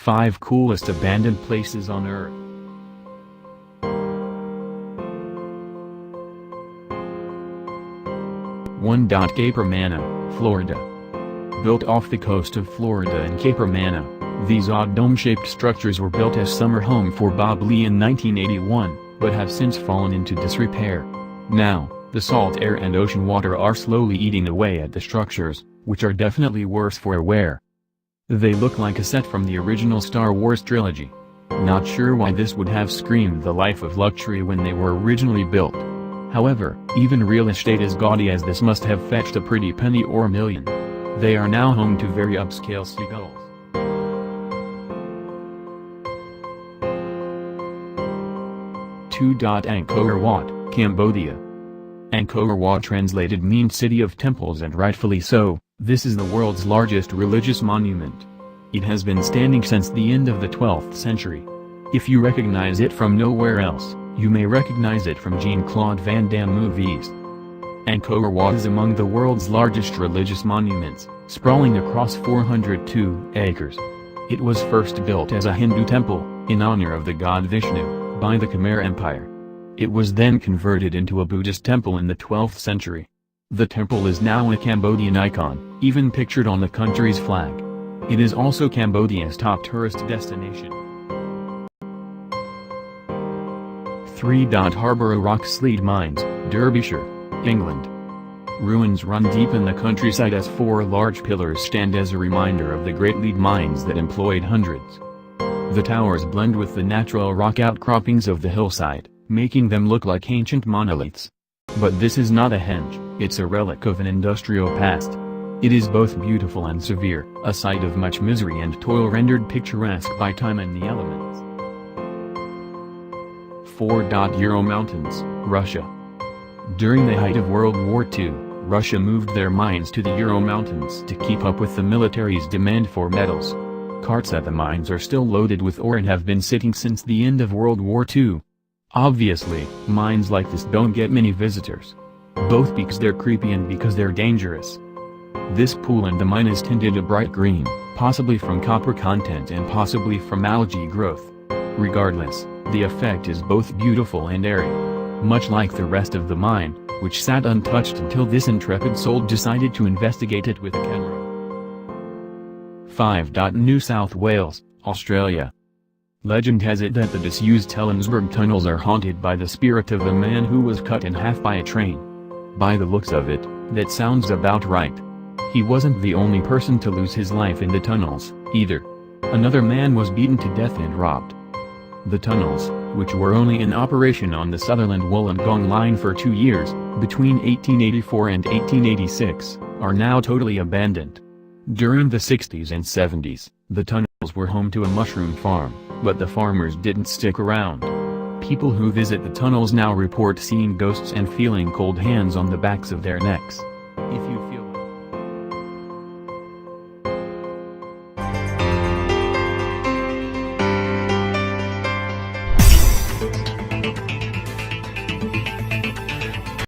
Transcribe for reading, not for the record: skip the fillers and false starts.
5 Coolest Abandoned Places on Earth. 1. Cape Romana, Florida. Built off the coast of Florida in Cape Romana, these odd dome-shaped structures were built as summer home for Bob Lee in 1981, but have since fallen into disrepair. Now, the salt air and ocean water are slowly eating away at the structures, which are definitely worse for wear. They look like a set from the original Star Wars trilogy. Not sure why this would have screamed the life of luxury when they were originally built. However, even real estate as gaudy as this must have fetched a pretty penny or a million. They are now home to very upscale seagulls. 2. Angkor Wat, Cambodia. Angkor Wat translated means city of temples, and rightfully so. This is the world's largest religious monument. It has been standing since the end of the 12th century. If you recognize it from nowhere else, you may recognize it from Jean-Claude Van Damme movies. Angkor Wat is among the world's largest religious monuments, sprawling across 402 acres. It was first built as a Hindu temple, in honor of the god Vishnu, by the Khmer Empire. It was then converted into a Buddhist temple in the 12th century. The temple is now a Cambodian icon, even pictured on the country's flag. It is also Cambodia's top tourist destination. 3. Harborough Rock Slede Mines, Derbyshire, England. Ruins run deep in the countryside as 4 large pillars stand as a reminder of the great lead mines that employed hundreds. The towers blend with the natural rock outcroppings of the hillside, making them look like ancient monoliths. But this is not a henge, it's a relic of an industrial past. It is both beautiful and severe, a sight of much misery and toil rendered picturesque by time and the elements. 4. Ural Mountains, Russia. During the height of World War II, Russia moved their mines to the Ural Mountains to keep up with the military's demand for metals. Carts at the mines are still loaded with ore and have been sitting since the end of World War II. Obviously, mines like this don't get many visitors. Both because they're creepy and because they're dangerous. This pool and the mine is tinted a bright green, possibly from copper content and possibly from algae growth. Regardless, the effect is both beautiful and airy. Much like the rest of the mine, which sat untouched until this intrepid soul decided to investigate it with a camera. 5. New South Wales, Australia. Legend has it that the disused Helensburgh tunnels are haunted by the spirit of a man who was cut in half by a train. By the looks of it, that sounds about right. He wasn't the only person to lose his life in the tunnels, either. Another man was beaten to death and robbed. The tunnels, which were only in operation on the Sutherland-Wollongong line for 2 years, between 1884 and 1886, are now totally abandoned. During the 60s and 70s, the tunnels were home to a mushroom farm, but the farmers didn't stick around. People who visit the tunnels now report seeing ghosts and feeling cold hands on the backs of their necks.